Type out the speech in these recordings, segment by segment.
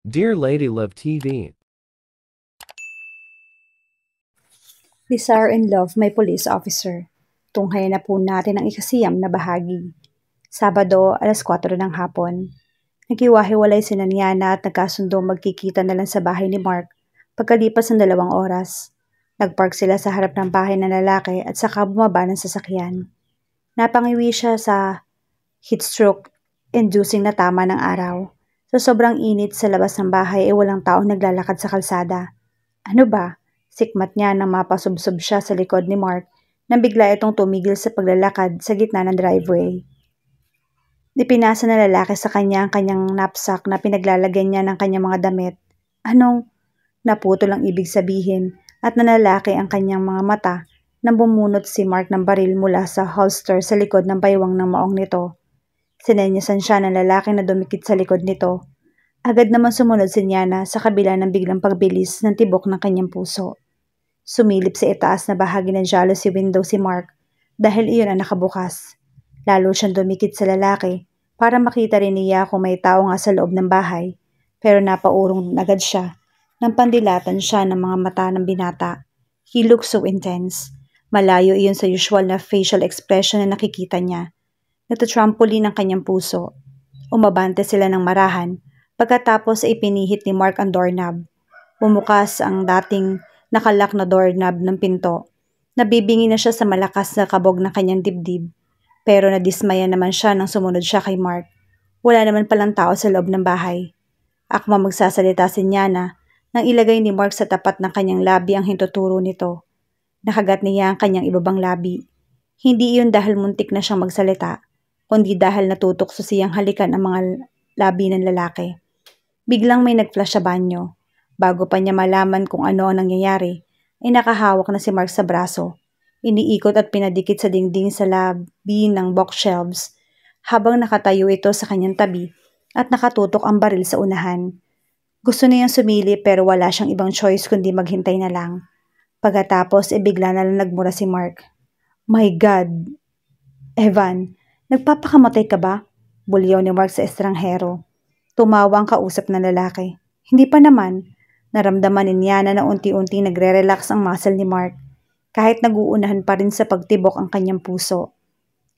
Dear Lady Love TV, Desire and Love May Police Officer. Tunghayan na po natin ang ikasiyam na bahagi. Sabado, alas 4 ng hapon. Naghiwa-hiwalay si Naniana at nagkasundo magkikita na lang sa bahay ni Mark pagkalipas ng 2 oras. Nagpark sila sa harap ng bahay ng lalaki at saka bumaba ng sasakyan. Napangiwi siya sa heat stroke inducing na tama ng araw. Sa sobrang init sa labas ng bahay ay walang taong naglalakad sa kalsada. Ano ba? Sikmat niya nang mapasubsob siya sa likod ni Mark nang bigla itong tumigil sa paglalakad sa gitna ng driveway. Ipinasa ng lalaki sa kanya ang kanyang knapsack na pinaglalagyan niya ng kanyang mga damit. Anong? Naputol ang ibig sabihin at nanalaki ang kanyang mga mata nang bumunot si Mark ng baril mula sa holster sa likod ng baywang ng maong nito. Sinenyasan siya ng lalaki na dumikit sa likod nito. Agad naman sumunod si Niana sa kabila ng biglang pagbilis ng tibok ng kanyang puso. Sumilip sa itaas na bahagi ng jealousy window si Mark dahil iyon ang nakabukas. Lalo siyang dumikit sa lalaki para makita rin niya kung may tao nga sa loob ng bahay, pero napaurong agad siya nang pandilatan siya ng mga mata ng binata. He looked so intense. Malayo iyon sa usual na facial expression na nakikita niya. Nagtatrampoline ang kanyang puso. Umabante sila ng marahan pagkatapos ay pinihit ni Mark ang doorknob. Bumukas ang dating nakalak na doorknob ng pinto. Nabibingi na siya sa malakas na kabog ng kanyang dibdib. Pero nadismaya naman siya nang sumunod siya kay Mark. Wala naman palang tao sa loob ng bahay. Akma magsasalita si Niana nang ilagay ni Mark sa tapat ng kanyang labi ang hintuturo nito. Nakagat niya ang kanyang ibabang labi. Hindi iyon dahil muntik na siyang magsalita, kundi dahil natutukso siyang halikan ang mga labi ng lalaki. Biglang may nag-flash sa banyo. Bago pa niya malaman kung ano ang nangyayari, ay nakahawak na si Mark sa braso. Iniikot at pinadikit sa dingding sa labi ng bookshelves habang nakatayo ito sa kanyang tabi at nakatutok ang baril sa unahan. Gusto niyang sumili pero wala siyang ibang choice kundi maghintay na lang. Pagkatapos bigla na lang nagmura si Mark. My God! Evan, nagpapakamatay ka ba? Bulyaw ni Mark sa estranghero. Tumawa ang kausap ng lalaki. Hindi pa naman. Naramdaman ni Niana na unti-unti nagre-relax ang muscle ni Mark, kahit naguunahan pa rin sa pagtibok ang kanyang puso.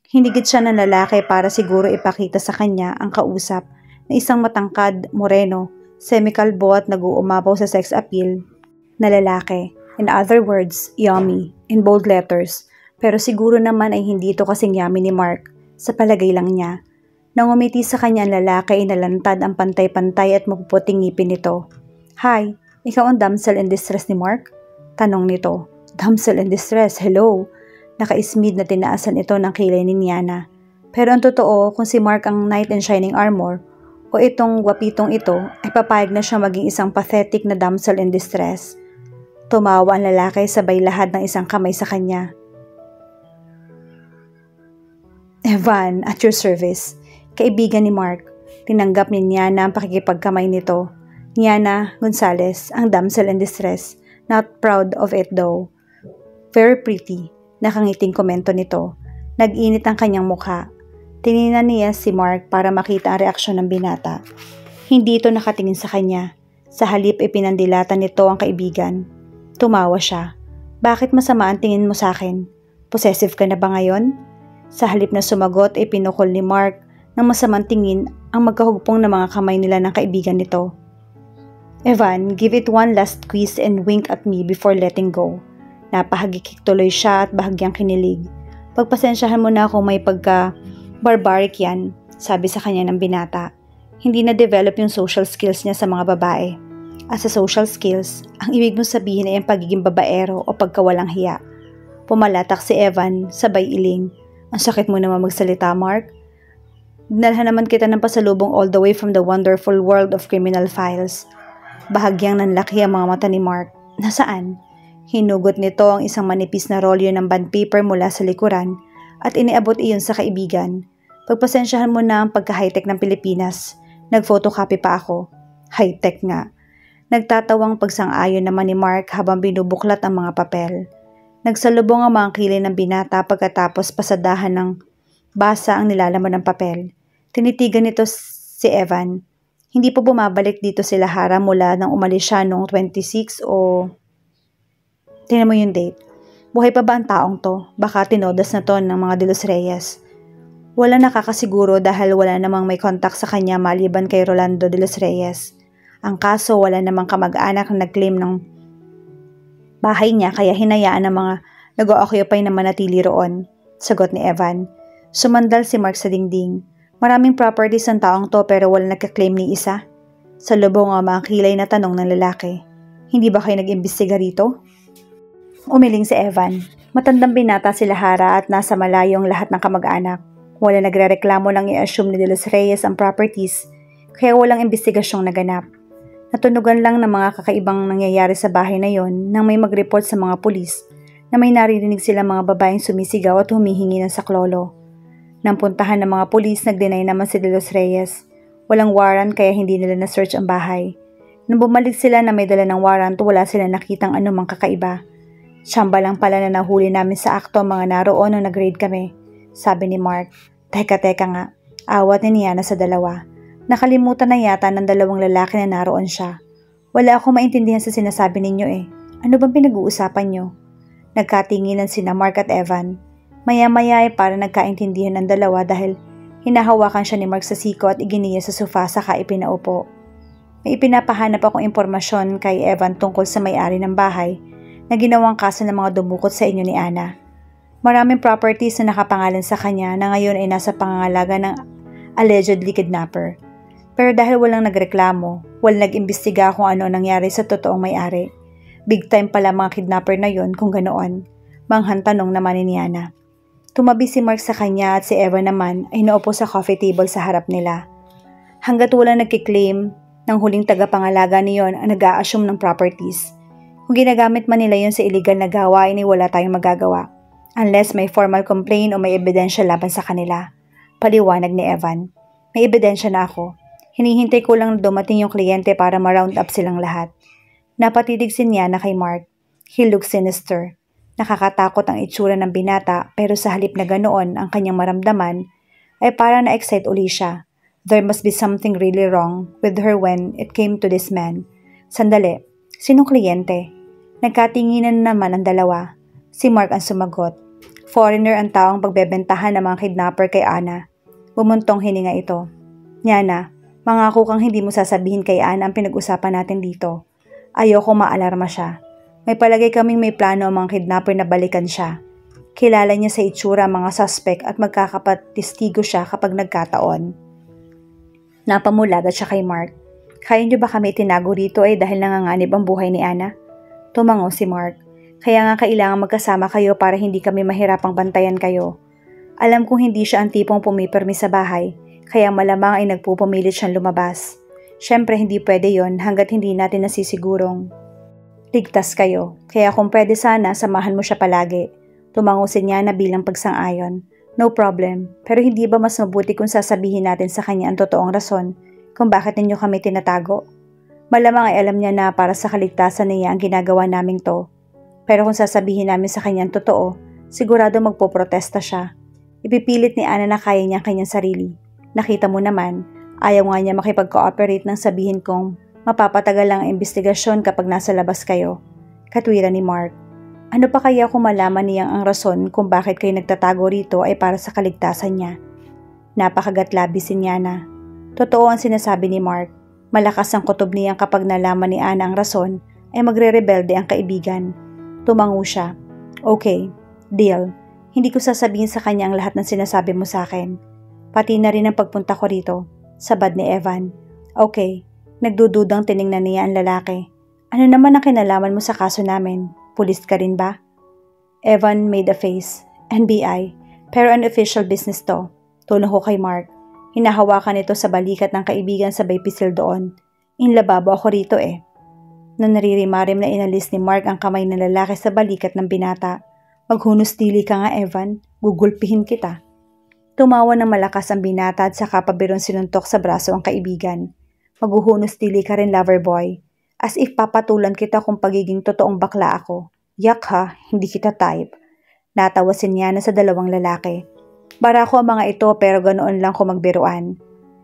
Hinigit siya ng lalaki para siguro ipakita sa kanya ang kausap na isang matangkad, moreno, semi-kalbo at nag-uumapaw sa sex appeal na lalaki. In other words, yummy, in bold letters. Pero siguro naman ay hindi ito kasing yummy ni Mark, sa palagay lang niya. Nang umiti sa kanya ang lalaki ay nalantad ang pantay-pantay at mapuputing ngipin nito. Hi, ikaw ang damsel in distress ni Mark? Tanong nito. Damsel in distress, hello. Naka-ismid na tinaasan ito ng kilay ni Niana. Pero ang totoo, kung si Mark ang knight in shining armor, o itong gwapitong ito, ay papayag na siya maging isang pathetic na damsel in distress. Tumawa ang lalaki sabay lahad ng isang kamay sa kanya. Evan, at your service. Kaibigan ni Mark. Tinanggap ni Niana ang pakikipagkamay nito. Niana Gonzalez, ang damsel in distress. Not proud of it though. Very pretty. Nakangiting komento nito. Nag-init ang kanyang mukha. Tininan niya si Mark para makita ang reaksyon ng binata. Hindi ito nakatingin sa kanya. Sa halip pinandilatan nito ang kaibigan. Tumawa siya. Bakit masama ang tingin mo sa akin? Possessive ka na ba ngayon? Sa halip na sumagot pinukol ni Mark ng masamang tingin ang magkahugpong na mga kamay nila ng kaibigan nito. Evan, give it one last squeeze and wink at me before letting go. Napahagikik tuloy siya at bahagyang kinilig. Pagpasensyahan mo na kung may pagka-barbaric yan, sabi sa kanya ng binata. Hindi na-develop yung social skills niya sa mga babae. At sa social skills, ang ibig mong sabihin ay ang pagiging babaero o pagkawalang hiya. Pumalatak si Evan, sabay iling. Ang sakit mo naman magsalita, Mark. Dinalhan naman kita ng pasalubong all the way from the wonderful world of criminal files. Bahagyang nanlaki ang mga mata ni Mark. Nasaan? Hinugot nito ang isang manipis na rolyo ng bond paper mula sa likuran at iniabot iyon sa kaibigan. Pagpasensyahan mo na ang pagka-high-tech ng Pilipinas. Nag-photocopy pa ako. High-tech nga. Nagtatawang pagsang-ayon naman ni Mark habang binubuklat ang mga papel. Nagsalubong ang mga kilay ng binata pagkatapos pasadahan ng basa ang nilalaman ng papel. Tinitigan nito si Evan. Hindi po bumabalik dito si Lahara mula nang umalis siya noong 26 o... Tingnan mo yung date. Buhay pa ba ang taong to? Baka tinodas na to ng mga De Los Reyes. Wala nakakasiguro dahil wala namang may kontak sa kanya maliban kay Rolando De Los Reyes. Ang kaso wala namang kamag-anak na nag-claim ng bahay niya kaya hinayaan ng mga nag-o-occupy na manatili roon. Sagot ni Evan. Sumandal si Mark sa dingding. Maraming properties ang taong to pero wala nagka-claim ni isa. Sa lubong ang mga kilay na tanong ng lalaki. Hindi ba kayo nag-imbestiga rito? Umiling si Evan. Matandang binata si Lahara at nasa malayong lahat ng kamag-anak. Wala nagrereklamo nang i-assume ni De Los Reyes ang properties, kaya walang imbestigasyong naganap. Natunugan lang ng mga kakaibang nangyayari sa bahay na yon nang may mag-report sa mga pulis na may naririnig silang mga babaeng sumisigaw at humihingi ng saklolo. Nang puntahan ng mga pulis, nag-deny naman si De Los Reyes. Walang warrant kaya hindi nila na-search ang bahay. Nang bumalik sila na may dala ng warrant, wala sila nakitang anumang kakaiba. Tsamba lang pala na nahuli namin sa akto mga naroon nung nag-raid kami, sabi ni Mark. Teka nga, awat ni Niana sa dalawa. Nakalimutan na yata ng dalawang lalaki na naroon siya. Wala akong maintindihan sa sinasabi ninyo eh. Ano bang pinag-uusapan nyo? Nagkatinginan sina Mark at Evan. Maya-maya ay para nagkaintindihan ng dalawa dahil hinahawakan siya ni Mark sa siko at iginiya sa sofa saka ipinaupo. May ipinapahanap akong impormasyon kay Evan tungkol sa may-ari ng bahay na ginawang kaso ng mga dumukot sa inyo ni Ana. Maraming properties na nakapangalan sa kanya na ngayon ay nasa pangangalaga ng allegedly kidnapper. Pero dahil walang nagreklamo, walang nag-imbestiga kung ano nangyari sa totoong may-ari. Big time pala mga kidnapper na yon kung ganoon. Manghang tanong naman ni Niana. Tumabi si Mark sa kanya at si Evan naman ay naupo sa coffee table sa harap nila. Hanggat walang nagkiklaim ng huling tagapangalaga niyon ang nag-a-assume ng properties. Kung ginagamit man nila yon sa illegal na gawain ay wala tayong magagawa. Unless may formal complaint o may ebidensya laban sa kanila. Paliwanag ni Evan. May ebidensya na ako. Hinihintay ko lang na dumating yung kliyente para ma-round up silang lahat. Napatitig si Niana kay Mark. He looked sinister. Nakakatakot ang itsura ng binata pero sa halip na ganoon ang kanyang maramdaman ay para na-excite uli siya. There must be something really wrong with her when it came to this man. Sandali, sinong kliyente? Nagkatinginan naman ang dalawa. Si Mark ang sumagot. Foreigner ang taong pagbebentahan ng mga kidnapper kay Ana. Bumuntong hininga ito. Niana, mangako kang hindi mo sasabihin kay Ana ang pinag-usapan natin dito. Ayoko maalarma siya. May palagay kaming may plano ang mga kidnapper na balikan siya. Kilala niya sa itsura ang mga suspect at magkakapatistigo siya kapag nagkataon. Napamulagat siya kay Mark. Kaya niyo ba kami tinago rito dahil nanganganib ang buhay ni Ana? Tumango si Mark. Kaya nga kailangan magkasama kayo para hindi kami mahirapang bantayan kayo. Alam kong hindi siya ang tipong pumipermi sa bahay, kaya malamang ay nagpupumilit siyang lumabas. Siyempre hindi pwede yon hanggat hindi natin nasisigurong ligtas kayo, kaya kung pwede sana samahan mo siya palagi. Tumango si Niana bilang pagsang-ayon. No problem, pero hindi ba mas mabuti kung sasabihin natin sa kanya ang totoong rason kung bakit ninyo kami tinatago? Malamang ay alam niya na para sa kaligtasan niya ang ginagawa naming to. Pero kung sasabihin namin sa kanya ang totoo, sigurado magpoprotesta siya. Ipipilit ni Ana na kaya niya ang kanyang sarili. Nakita mo naman, ayaw nga niya makipag-cooperate nang sabihin kong mapapatagal lang ang investigasyon kapag nasa labas kayo. Katwiran ni Mark. Ano pa kaya kung malaman niyang ang rason kung bakit kayo nagtatago rito ay para sa kaligtasan niya? Napakagatlabi si Niana. Totoo ang sinasabi ni Mark. Malakas ang kutob niyang kapag nalaman ni Ana ang rason ay magre-rebelde ang kaibigan. Tumango siya. Okay, deal. Hindi ko sasabihin sa kanya ang lahat ng sinasabi mo sa akin. Pati na rin ang pagpunta ko rito. Sabad ni Evan. Okay, nagdududang tiningnan niya ang lalaki. Ano naman ang kinalaman mo sa kaso namin? Pulis ka rin ba? Evan made a face. NBI, pero unofficial business to. Tulong ko kay Mark. Hinahawakan ito sa balikat ng kaibigan sa pisil doon. Inlababo ako rito Nang naririmarim na inalis ni Mark ang kamay ng lalaki sa balikat ng binata. Maghunos dili ka nga Evan, gugulpihin kita. Tumawa ng malakas ang binata at saka pabirong sinuntok sa braso ang kaibigan. Maghuhunos dili ka rin lover boy. As if papatulan kita kung pagiging totoong bakla ako. Yak ha, hindi kita type. Natawa si Niana sa dalawang lalaki. Barako ang mga ito pero ganoon lang kung magbiruan.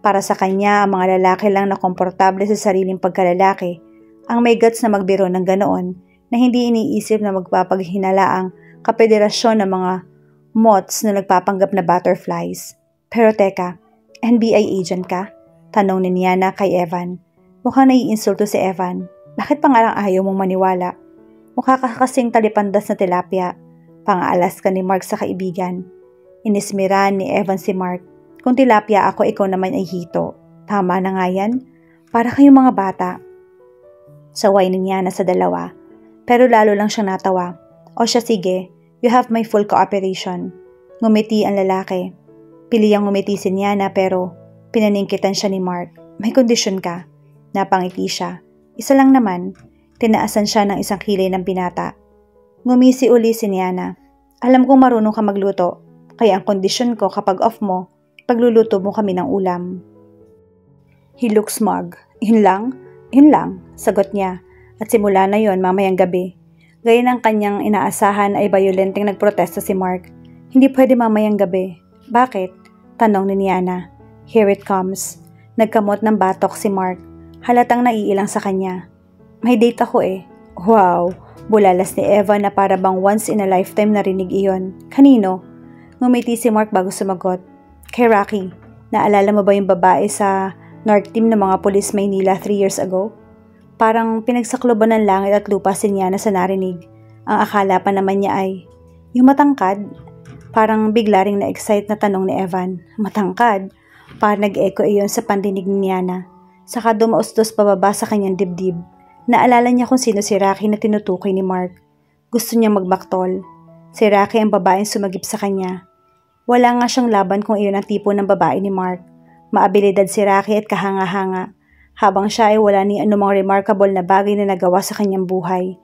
Para sa kanya, ang mga lalaki lang na komportable sa sariling pagkalalaki ang may guts na magbiro ng ganoon na hindi iniisip na magpapaghinalaang kapederasyon ng mga moths na nagpapanggap na butterflies. Pero teka, NBI agent ka? Tanong ni Niana kay Evan. Mukhang naiinsulto si Evan. Bakit pa nga lang ayaw mong maniwala? Mukha ka kasing talipandas na tilapia. Pang-aalas ka ni Mark sa kaibigan. Inismiran ni Evan si Mark. Kung tilapia ako, ikaw naman ay hito. Tama na nga yan. Para kayong mga bata. Saway ni Niana sa dalawa. Pero lalo lang siyang natawa. O siya sige, you have my full cooperation. Ngumiti ang lalaki. Pili ang ngumiti si Niana pero pinaningkitan siya ni Mark. May kondisyon ka. Napangiti siya. Isa lang naman. Tinaasan siya ng isang kilay ng binata. Ngumisi uli si Niana. Alam kong marunong ka magluto. Kaya ang kondisyon ko kapag off mo, pagluluto mo kami ng ulam. He looks smug. Yun lang? Yun lang, sagot niya. At simula na yon mamayang gabi. Gaya ng kanyang inaasahan ay bayolenteng nagprotesta si Mark. Hindi pwede mamayang gabi. Bakit? Tanong ni Niana. Here it comes. Nagkamot ng batok si Mark. Halatang naiilang sa kanya. May date ako eh. Wow! Bulalas ni Eva na para bang once in a lifetime narinig iyon. Kanino? Ngumiti si Mark bago sumagot. Kay Rocky. Naalala mo ba yung babae sa NARC team ng mga pulis Maynila 3 years ago? Parang pinagsakloban ng langit at lupa si Niana sa narinig. Ang akala pa naman niya ay, yung matangkad? Parang bigla ring na-excite na tanong ni Evan. Matangkad? Parang nag-echo iyon sa pandinig ni Niana. Saka dumaustos pababa sa kanyang dibdib. Naalala niya kung sino si Rocky na tinutukoy ni Mark. Gusto niya magbaktol. Si Rocky ang babaeng sumagip sa kanya. Wala nga siyang laban kung iyon ang tipo ng babae ni Mark. Maabilidad si Rocky at kahanga-hanga. Habang siya ay wala ni anumang remarkable na bagay na nagawa sa kanyang buhay.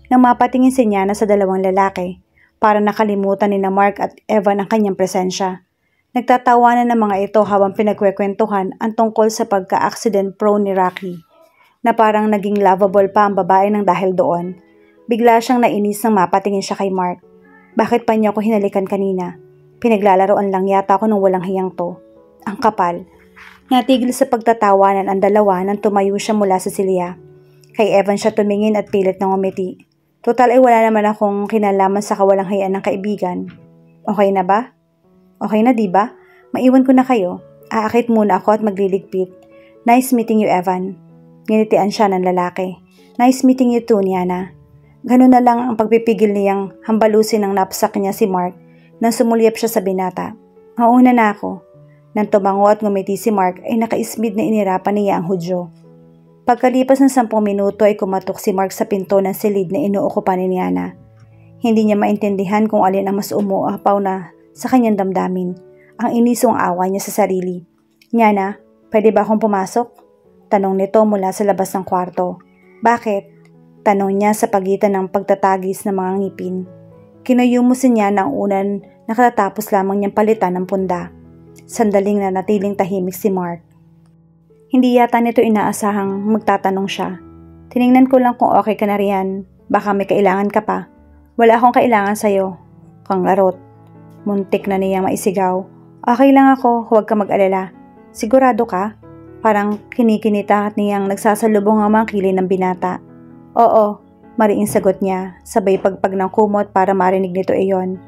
Nang mapatingin si Niana sa dalawang lalaki, para nakalimutan ni na Mark at Evan ang kanyang presensya. Nagtatawanan ng mga ito habang pinagkwekwentuhan ang tungkol sa pagka-accident prone ni Rocky. Na parang naging lovable pa ang babae ng dahil doon. Bigla siyang nainis nang mapatingin siya kay Mark. Bakit pa niya ako hinalikan kanina? Pinaglalaroan lang yata ako ng walang hiyang to. Ang kapal. Natigil sa pagtatawanan ang dalawa nang tumayo siya mula sa silya. Kay Evan siya tumingin at pilit na ngumiti. Total ay wala naman akong kinalaman sa kawalang hayaan ng kaibigan. Okay na ba? Okay na diba? Maiwan ko na kayo. Aakit muna ako at magliligpit. Nice meeting you, Evan. Nginitian siya ng lalaki. Nice meeting you too, Niana. Ganun na lang ang pagpipigil niyang hambalusin ng napsak niya si Mark nang sumulyap siya sa binata. Mauna na ako. Nang tumango at ngumiti si Mark ay nakaismid na inirapan niya ang hudyo. Pagkalipas ng 10 minuto ay kumatok si Mark sa pinto ng silid na inuukupan ni Niana. Hindi niya maintindihan kung alin ang mas umuapaw na sa kanyang damdamin. Ang inisong awa niya sa sarili. Niana, pwede ba akong pumasok? Tanong nito mula sa labas ng kwarto. Bakit? Tanong niya sa pagitan ng pagtatagis ng mga ngipin. Kinuyumusin niya ng unan na katatapos lamang niyang palitan ng punda. Sandaling na natiling tahimik si Mark. Hindi yata nito inaasahang magtatanong siya. Tiningnan ko lang kung okay ka na riyan. Baka may kailangan ka pa. Wala akong kailangan sa'yo. Kangarot. Muntik na niyang maisigaw. Okay lang ako, huwag ka mag-alala. Sigurado ka? Parang kinikinita at niyang nagsasalubong ang mga kilay ng binata. Oo, mariing sagot niya, sabay pagpag ng kumot para marinig nito iyon.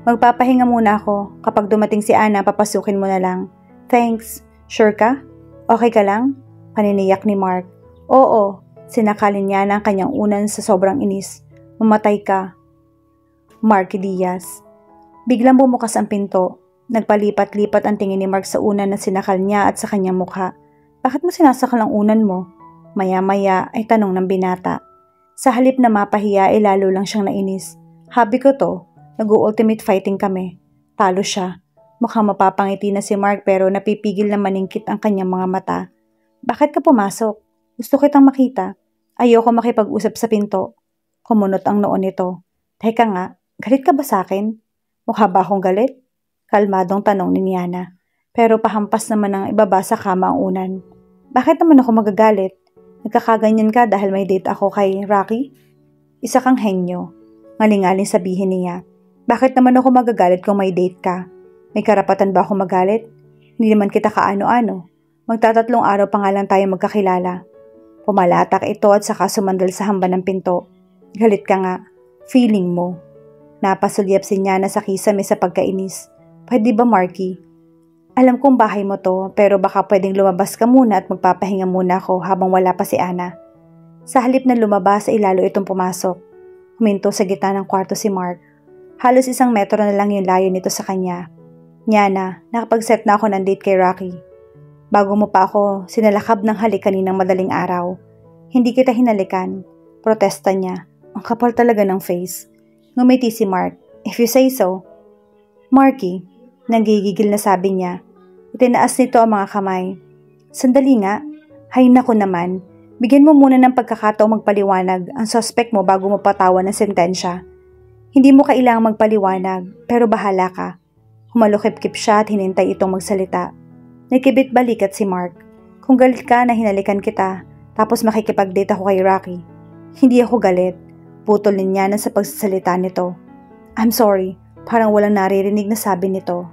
Magpapahinga muna ako, kapag dumating si Ana papasukin mo na lang. Thanks, sure ka? Okay ka lang? Paniniyak ni Mark. Oo, sinakalin niya ng kanyang unan sa sobrang inis. Mamatay ka. Mark Diaz. Biglang bumukas ang pinto. Nagpalipat-lipat ang tingin ni Mark sa unan na sinakal niya at sa kanyang mukha. Bakit mo sinasakal ang unan mo? Maya-maya ay tanong ng binata. Sa halip na mapahiya ay lalo lang siyang nainis. Habi ko to, nag-ultimate fighting kami. Talo siya. Mukhang mapapangiti na si Mark pero napipigil na maningkit ang kanyang mga mata. Bakit ka pumasok? Gusto kitang makita. Ayoko makipag-usap sa pinto. Kumunot ang noon nito. Teka nga, galit ka ba sa akin? Mukha ba akong galit? Kalmadong tanong ni Niana. Pero pahampas naman ang ibaba sa kama ang unan. Bakit naman ako magagalit? Nagkakaganyan ka dahil may date ako kay Rocky? Isa kang henyo. Ngalingaling sabihin niya. Bakit naman ako magagalit kung may date ka? May karapatan ba ako magalit? Hindi naman kita kaano-ano. Magtatatlong araw pa nga lang tayo magkakilala. Pumalatak ito at saka sumandal sa hamba ng pinto. Galit ka nga. Feeling mo. Napasulyap si Nyana sa kisame sa pagkainis. Pwede ba, Marky? Alam kong bahay mo to, pero baka pwedeng lumabas ka muna at magpapahinga muna ako habang wala pa si Ana. Sa halip na lumabas ay lalo itong pumasok. Huminto sa gitna ng kwarto si Mark. Halos 1 metro na lang yung layo nito sa kanya. Nyana, nakapag-set na ako ng date kay Rocky. Bago mo pa ako sinalakab ng halik kaninang madaling araw. Hindi kita hinalikan. Protesta niya. Ang kapal talaga ng face. Ngumiti si Mark. If you say so. Marky, nanggigigil na sabi niya. Itinaas nito ang mga kamay. Sandali nga. Hay nako naman. Bigyan mo muna ng pagkakataong magpaliwanag ang suspect mo bago mo patawan ng sentensya. Hindi mo kailangang magpaliwanag, pero bahala ka. Humalukip-kip siya at hinintay itong magsalita. Nagkibit balikat si Mark. Kung galit ka na hinalikan kita, tapos makikipag-date ako kay Rocky. Hindi ako galit. Putol niya na sa pagsasalita nito. I'm sorry, parang walang naririnig na sabi nito.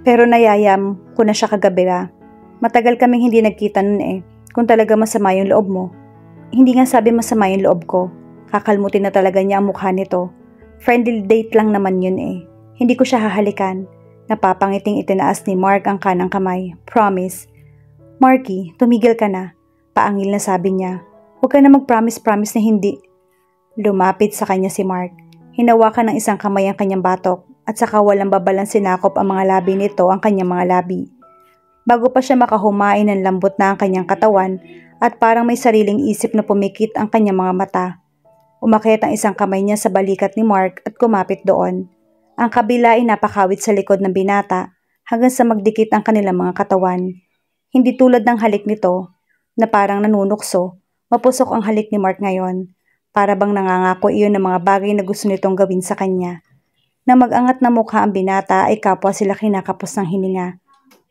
Pero nayayam ko na siya kagabi ba. Matagal kaming hindi nagkita nun eh. Kung talaga masama yung loob mo. Hindi nga sabi masama yung loob ko. Kakalmutin na talaga niya ang mukha nito. Friendly date lang naman yun eh. Hindi ko siya hahalikan. Napapangiting itinaas ni Mark ang kanang kamay. Promise. Marky, tumigil ka na. Paangil na sabi niya. Huwag ka na mag-promise na hindi. Lumapit sa kanya si Mark. Hinawakan ng isang kamay ang kanyang batok at saka walang babalang sinakop ang mga labi nito ang kanyang mga labi. Bago pa siya makahumain ng lambot na ang kanyang katawan at parang may sariling isip na pumikit ang kanyang mga mata. Umakyat ang isang kamay niya sa balikat ni Mark at kumapit doon. Ang kabila ay napakawit sa likod ng binata hanggang sa magdikit ang kanilang mga katawan. Hindi tulad ng halik nito na parang nanunukso, mapusok ang halik ni Mark ngayon. Para bang nangangako iyon ng mga bagay na gusto nitong gawin sa kanya. Na mag-angat na mukha ang binata ay kapwa sila kinakapos ng hininga.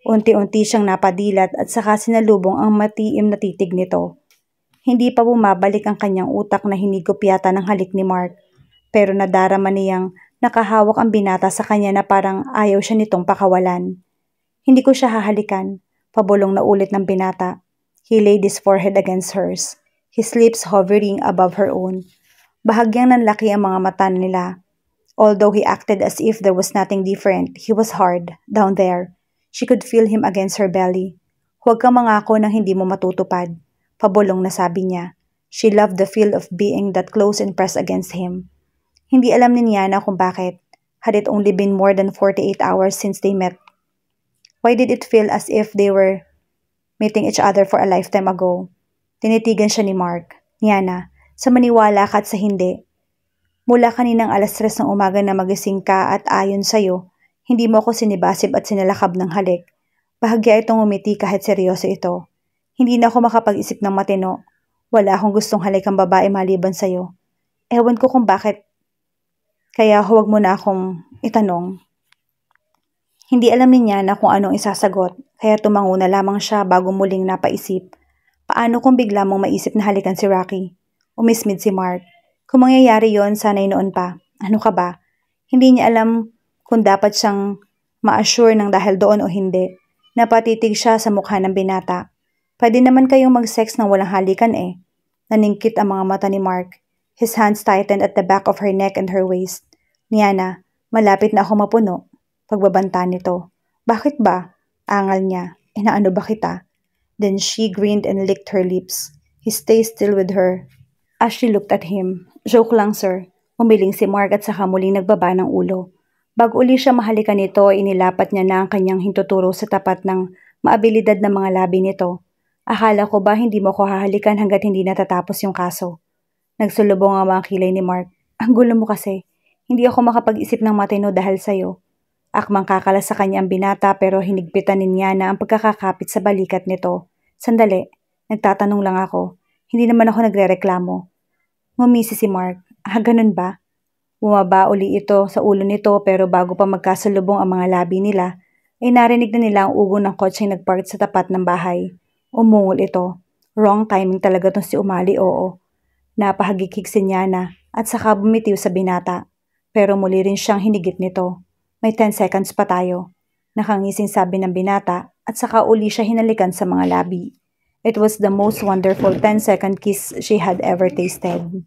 Unti-unti siyang napadilat at saka sinalubong ang matiim na titig nito. Hindi pa bumabalik ang kanyang utak na hinigop yata ng halik ni Mark. Pero nadarama niyang nakahawak ang binata sa kanya na parang ayaw siya nitong pakawalan. Hindi ko siya hahalikan, pabulong na ulit ng binata. He laid his forehead against hers, his lips hovering above her own. Bahagyang nanlaki ang mga mata nila. Although he acted as if there was nothing different, he was hard, down there. She could feel him against her belly. Huwag kang mangako nang hindi mo matutupad, pabulong na sabi niya. She loved the feel of being that close and pressed against him. Hindi alam ni Nyana kung bakit. Had it only been more than 48 hours since they met? Why did it feel as if they were meeting each other for a lifetime ago? Tinitigan siya ni Mark. Nyana, sa maniwala ka at sa hindi. Mula kaninang 3:00 ng umaga na magising ka at ayon sa'yo, hindi mo ako sinibasib at sinalakab ng halik. Bahagya itong umiti kahit seryoso ito. Hindi na ako makapag-isip ng matino. Wala akong gustong halikang babae maliban sa'yo. Ewan ko kung bakit. Kaya huwag mo na akong itanong. Hindi alam ni Nyana kung anong isasagot, kaya tumango na lamang siya bago muling napaisip. Paano kung bigla mong maisip na halikan si Rocky? Umismid si Mark. Kung mangyayari yon, sana'y noon pa. Ano ka ba? Hindi niya alam kung dapat siyang ma-assure ng dahil doon o hindi. Napatitig siya sa mukha ng binata. Pwede naman kayong mag-sex ng walang halikan eh. Naningkit ang mga mata ni Mark. His hands tightened at the back of her neck and her waist. Nyana, malapit na ako mapuno. Pagbabanta nito. Bakit ba? Angal niya. Inaano ba kita? Then she grinned and licked her lips. He stayed still with her as she looked at him. Joke lang, sir. Umiling si Mark at saka muling nagbaba ng ulo. Bago uli siya mahalikan nito, inilapat niya na ang kanyang hintuturo sa tapat ng maabilidad na mga labi nito. Akala ko ba hindi mo ko hahalikan hanggat hindi natatapos yung kaso? Nagsulubong ang mga kilay ni Mark. Ang gulo mo kasi. Hindi ako makapag-isip ng matino dahil sa'yo. Akmang kakalas sa kanya ang binata pero hinigpitan niya na ang pagkakakapit sa balikat nito. Sandali, nagtatanong lang ako. Hindi naman ako nagrereklamo. Ngumisi si Mark. Ganun ba? Bumaba uli ito sa ulo nito pero bago pa magkasalubong ang mga labi nila, ay narinig na nila ang ugo ng kotseng nagpark sa tapat ng bahay. Umungol ito. Wrong timing talaga tong si Umali, oo. Napahagikik si Nyana at saka bumitiw sa binata. Pero muli rin siyang hinigit nito. May 10 seconds pa tayo. Nakangising sabi ng binata at saka uli siya hinalikan sa mga labi. It was the most wonderful 10-second kiss she had ever tasted.